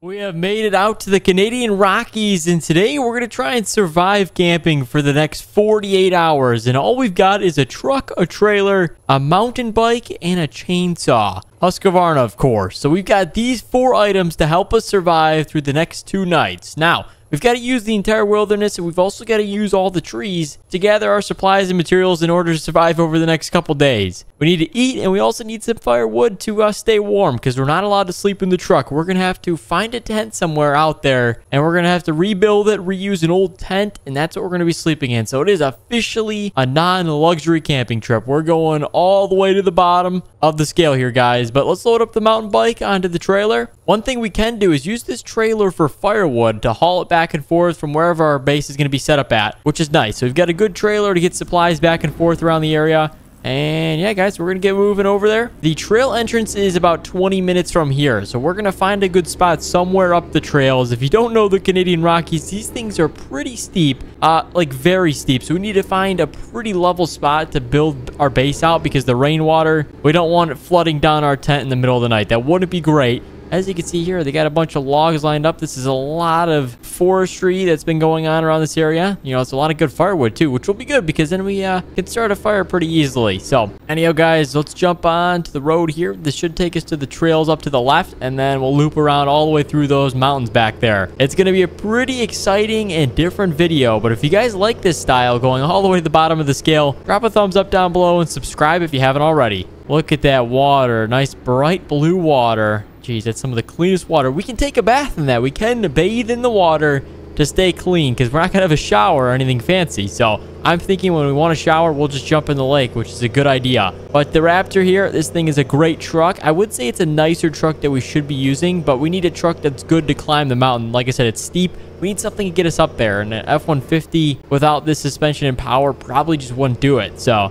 We have made it out to the Canadian Rockies, and today we're going to try and survive camping for the next 48 hours. And all we've got is a truck, a trailer, a mountain bike, and a chainsaw. Husqvarna, of course. So we've got these 4 items to help us survive through the next 2 nights. Now, we've got to use the entire wilderness, and we've also got to use all the trees to gather our supplies and materials in order to survive over the next couple days. We need to eat, and we also need some firewood to stay warm, because we're not allowed to sleep in the truck. We're going to have to find a tent somewhere out there, and we're going to have to rebuild it, reuse an old tent, and that's what we're going to be sleeping in. So it is officially a non-luxury camping trip. We're going all the way to the bottom of the scale here, guys. But let's load up the mountain bike onto the trailer. One thing we can do is use this trailer for firewood to haul it back and forth from wherever our base is going to be set up at, which is nice. So we've got a good trailer to get supplies back and forth around the area. And yeah, guys, we're going to get moving over there. The trail entrance is about 20 minutes from here. So we're going to find a good spot somewhere up the trails. If you don't know the Canadian Rockies, these things are pretty steep, like very steep. So we need to find a pretty level spot to build our base out, because the rainwater, we don't want it flooding down our tent in the middle of the night. That wouldn't be great. As you can see here, they got a bunch of logs lined up. This is a lot of forestry that's been going on around this area. You know, it's a lot of good firewood too, which will be good because then we can start a fire pretty easily. So anyhow, guys, let's jump on to the road here. This should take us to the trails up to the left, and then we'll loop around all the way through those mountains back there. It's going to be a pretty exciting and different video, but if you guys like this style, going all the way to the bottom of the scale, drop a thumbs up down below and subscribe if you haven't already. Look at that water. Nice bright blue water. Jeez, that's some of the cleanest water. We can take a bath in that. We can bathe in the water to stay clean, because we're not going to have a shower or anything fancy. So I'm thinking when we want to shower, we'll just jump in the lake, which is a good idea. But the Raptor here, this thing is a great truck. I would say it's a nicer truck that we should be using, but we need a truck that's good to climb the mountain. Like I said, it's steep. We need something to get us up there. And an F-150 without this suspension and power probably just wouldn't do it. So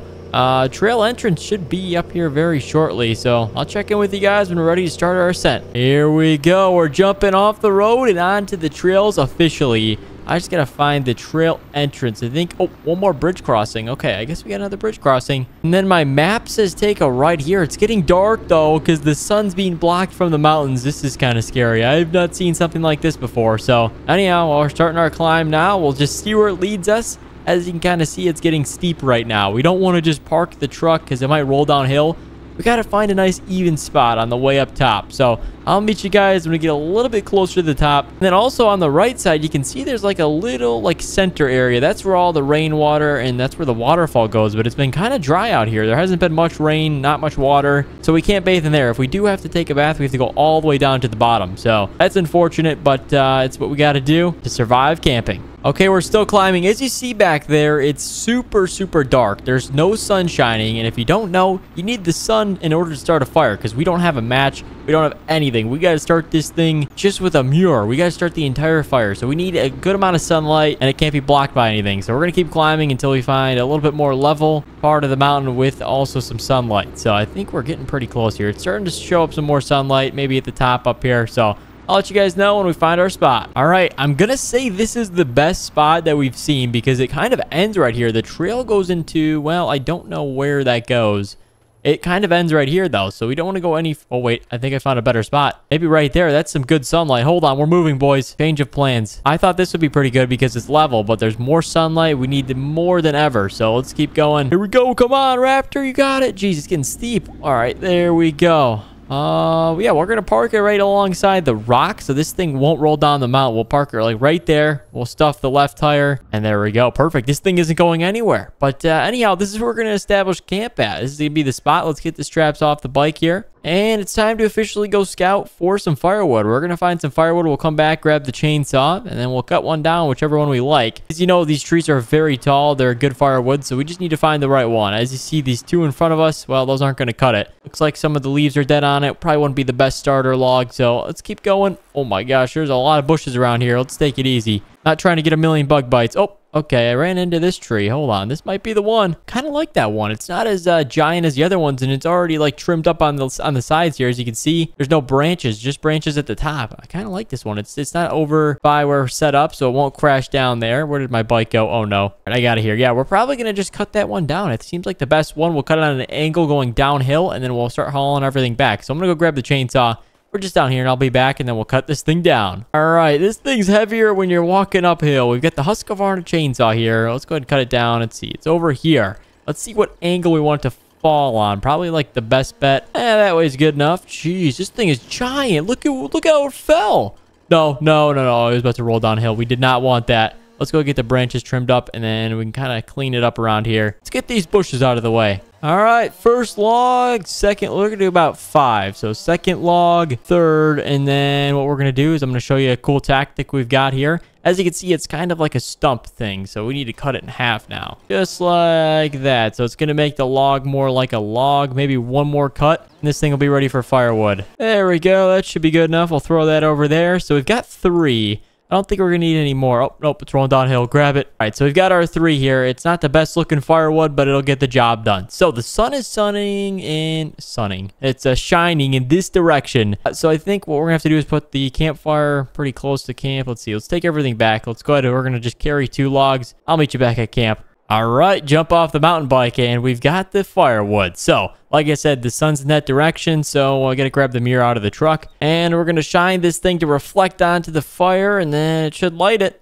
trail entrance should be up here very shortly, so I'll check in with you guys when we're ready to start our ascent. Here we go. We're jumping off the road and onto the trails officially. I just gotta find the trail entrance. I think, oh, one more bridge crossing. Okay, I guess we got another bridge crossing. And then my map says take a right here. It's getting dark though, because the sun's being blocked from the mountains. This is kind of scary. I've not seen something like this before. So anyhow, while we're starting our climb now, we'll just see where it leads us. As you can kind of see, it's getting steep right now. We don't want to just park the truck because it might roll downhill. We got to find a nice even spot on the way up top. So I'll meet you guys when we get a little bit closer to the top. And then also on the right side, you can see there's like a little like center area. That's where all the rainwater and that's where the waterfall goes. But it's been kind of dry out here. There hasn't been much rain, not much water. So we can't bathe in there. If we do have to take a bath, we have to go all the way down to the bottom. So that's unfortunate, but it's what we got to do to survive camping. Okay, we're still climbing. As you see back there, it's super, super dark. There's no sun shining. And if you don't know, you need the sun in order to start a fire, because we don't have a match. We don't have anything. We got to start this thing just with a muir. We got to start the entire fire. So we need a good amount of sunlight, and it can't be blocked by anything. So we're going to keep climbing until we find a little bit more level part of the mountain with also some sunlight. So I think we're getting pretty close here. It's starting to show up some more sunlight, maybe at the top up here. So I'll let you guys know when we find our spot. All right, I'm going to say this is the best spot that we've seen because it kind of ends right here. The trail goes into, well, I don't know where that goes. It kind of ends right here, though, so we don't want to go any... Oh, wait, I think I found a better spot. Maybe right there. That's some good sunlight. Hold on, we're moving, boys. Change of plans. I thought this would be pretty good because it's level, but there's more sunlight. We need more than ever, so let's keep going. Here we go. Come on, Raptor. You got it. Jeez, it's getting steep. All right, there we go. Yeah, we're gonna park it right alongside the rock, so this thing won't roll down the mountain. We'll park it like right there. We'll stuff the left tire, and there we go. Perfect. This thing isn't going anywhere. But anyhow, this is where we're gonna establish camp at. This is gonna be the spot. Let's get the straps off the bike here. And it's time to officially go scout for some firewood. We're going to find some firewood. We'll come back, grab the chainsaw, and then we'll cut one down, whichever one we like. As you know, these trees are very tall. They're good firewood, so we just need to find the right one. As you see, these 2 in front of us, well, those aren't going to cut it. Looks like some of the leaves are dead on it. Probably wouldn't be the best starter log, so let's keep going. Oh my gosh, there's a lot of bushes around here. Let's take it easy. Not trying to get a million bug bites. Oh, okay, I ran into this tree. Hold on, this might be the one. Kind of like that one. It's not as giant as the other ones, and it's already like trimmed up on the sides here. As you can see, there's no branches, just branches at the top. I kind of like this one. It's not over by where we're set up, so it won't crash down there. Where did my bike go? Oh no, I got it here. Yeah, we're probably gonna just cut that one down. It seems like the best one. We'll cut it on an angle going downhill, and then we'll start hauling everything back. So I'm gonna go grab the chainsaw we're just down here, and I'll be back, and then we'll cut this thing down. All right, this thing's heavier when you're walking uphill. We've got the Husqvarna chainsaw here. Let's go ahead and cut it down. Let's see. It's over here. Let's see what angle we want it to fall on. Probably like the best bet. That way's good enough. Jeez, this thing is giant. Look how it fell. No. I was about to roll downhill. We did not want that. Let's go get the branches trimmed up, and then we can kind of clean it up around here. Let's get these bushes out of the way. All right, first log, second, we're going to do about 5. So second log, third, and then what we're going to do is I'm going to show you a cool tactic we've got here. As you can see, it's kind of like a stump thing, so we need to cut it in half now. Just like that. So it's going to make the log more like a log, maybe one more cut, and this thing will be ready for firewood. There we go. That should be good enough. We'll throw that over there. So we've got 3. I don't think we're going to need any more. Oh, nope, it's rolling downhill. Grab it. All right, so we've got our 3 here. It's not the best looking firewood, but it'll get the job done. So the sun is sunning. It's shining in this direction. So I think what we're going to have to do is put the campfire pretty close to camp. Let's see. Let's take everything back. Let's go ahead and we're going to just carry 2 logs. I'll meet you back at camp. All right, jump off the mountain bike, and we've got the firewood. So, like I said, the sun's in that direction, so I got to grab the mirror out of the truck, and we're going to shine this thing to reflect onto the fire, and then it should light it.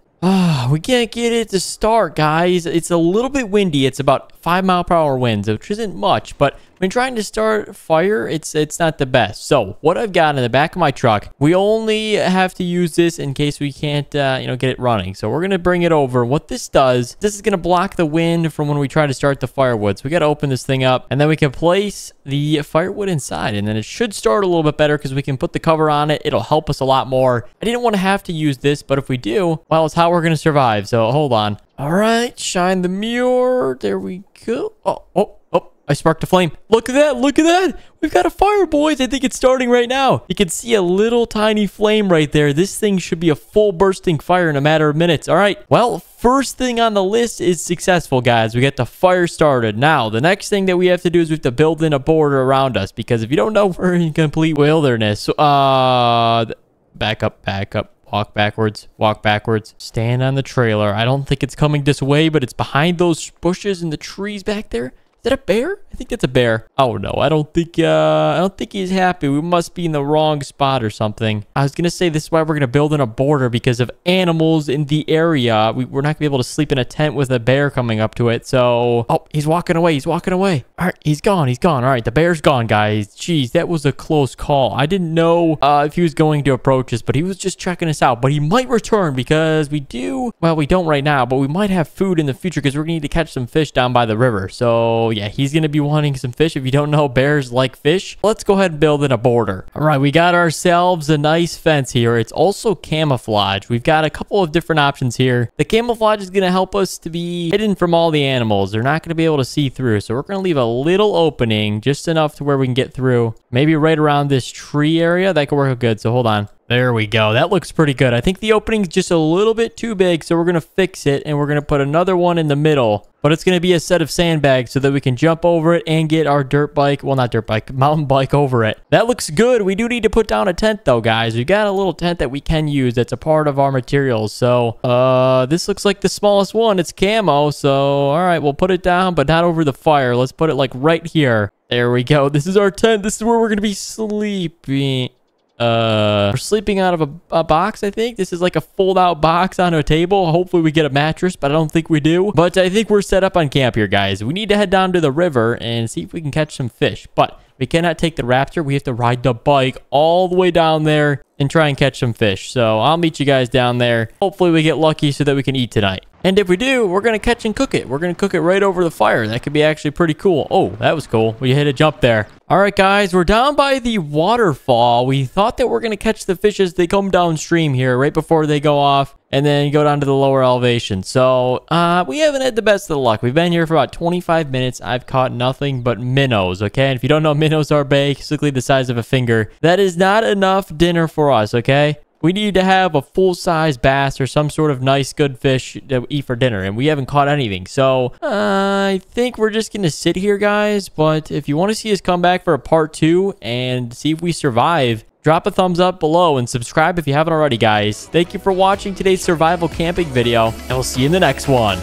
We can't get it to start, guys. It's a little bit windy. It's about 5-mile-per-hour winds, which isn't much, but when trying to start fire, it's not the best. So what I've got in the back of my truck, we only have to use this in case we can't, get it running. So we're going to bring it over. What this does, this is going to block the wind from when we try to start the firewood. So we got to open this thing up, and then we can place the firewood inside, and then it should start a little bit better because we can put the cover on it. It'll help us a lot more. I didn't want to have to use this, but if we do, well, it's how we're going to survive. So hold on. All right, shine the mirror. There we go. Oh, I sparked a flame. Look at that. We've got a fire, boys. I think it's starting right now. You can see a little tiny flame right there. This thing should be a full bursting fire in a matter of minutes. All right. Well, first thing on the list is successful, guys. We got the fire started. Now, the next thing that we have to do is we have to build in a border around us, because if you don't know, we're in complete wilderness. So, back up. Walk backwards. Stand on the trailer. I don't think it's coming this way, but it's behind those bushes and the trees back there. Is that a bear? I think that's a bear. Oh no, I don't think he's happy. We must be in the wrong spot or something. I was gonna say this is why we're gonna build in a border, because of animals in the area. We're not gonna be able to sleep in a tent with a bear coming up to it. So, oh, he's walking away. All right, he's gone. All right, the bear's gone, guys. Jeez, that was a close call. I didn't know if he was going to approach us, but he was just checking us out. But he might return, because we don't right now, but we might have food in the future, because we're gonna need to catch some fish down by the river. So yeah, he's gonna be wanting some fish. If you don't know, bears like fish. Let's go ahead and build in a border. All right, we got ourselves a nice fence here. It's also camouflage. We've got a couple of different options here. The camouflage is gonna help us to be hidden from all the animals. They're not gonna be able to see through, so we're gonna leave a little opening, just enough to where we can get through. Maybe right around this tree area. That could work good. So hold on. There we go. That looks pretty good. I think the opening's just a little bit too big, so we're going to fix it, and we're going to put another one in the middle. But it's going to be a set of sandbags so that we can jump over it and get our mountain bike over it. That looks good. We do need to put down a tent, though, guys. We got a little tent that we can use that's a part of our materials. So, this looks like the smallest one. It's camo, so, all right, we'll put it down, but not over the fire. Let's put it, like, right here. There we go. This is our tent. This is where we're going to be sleeping. We're sleeping out of a box, I think. This is like a fold-out box on a table. Hopefully we get a mattress, but I don't think we do. But I think we're set up on camp here, guys. We need to head down to the river and see if we can catch some fish. But we cannot take the Raptor. We have to ride the bike all the way down there and try and catch some fish. So I'll meet you guys down there. Hopefully we get lucky so that we can eat tonight. And if we do, we're going to catch and cook it. We're going to cook it right over the fire. That could be actually pretty cool. Oh, that was cool. We hit a jump there. All right, guys, we're down by the waterfall. We thought that we're going to catch the fish as they come downstream here right before they go off and then go down to the lower elevation. So we haven't had the best of the luck. We've been here for about 25 minutes. I've caught nothing but minnows, okay? And if you don't know, minnows are basically the size of a finger. That is not enough dinner for us, okay? We need to have a full-size bass or some sort of nice, good fish that we eat for dinner, and we haven't caught anything. So, I think we're just going to sit here, guys. But if you want to see us come back for a part 2 and see if we survive, drop a thumbs up below and subscribe if you haven't already, guys. Thank you for watching today's survival camping video, and we'll see you in the next one.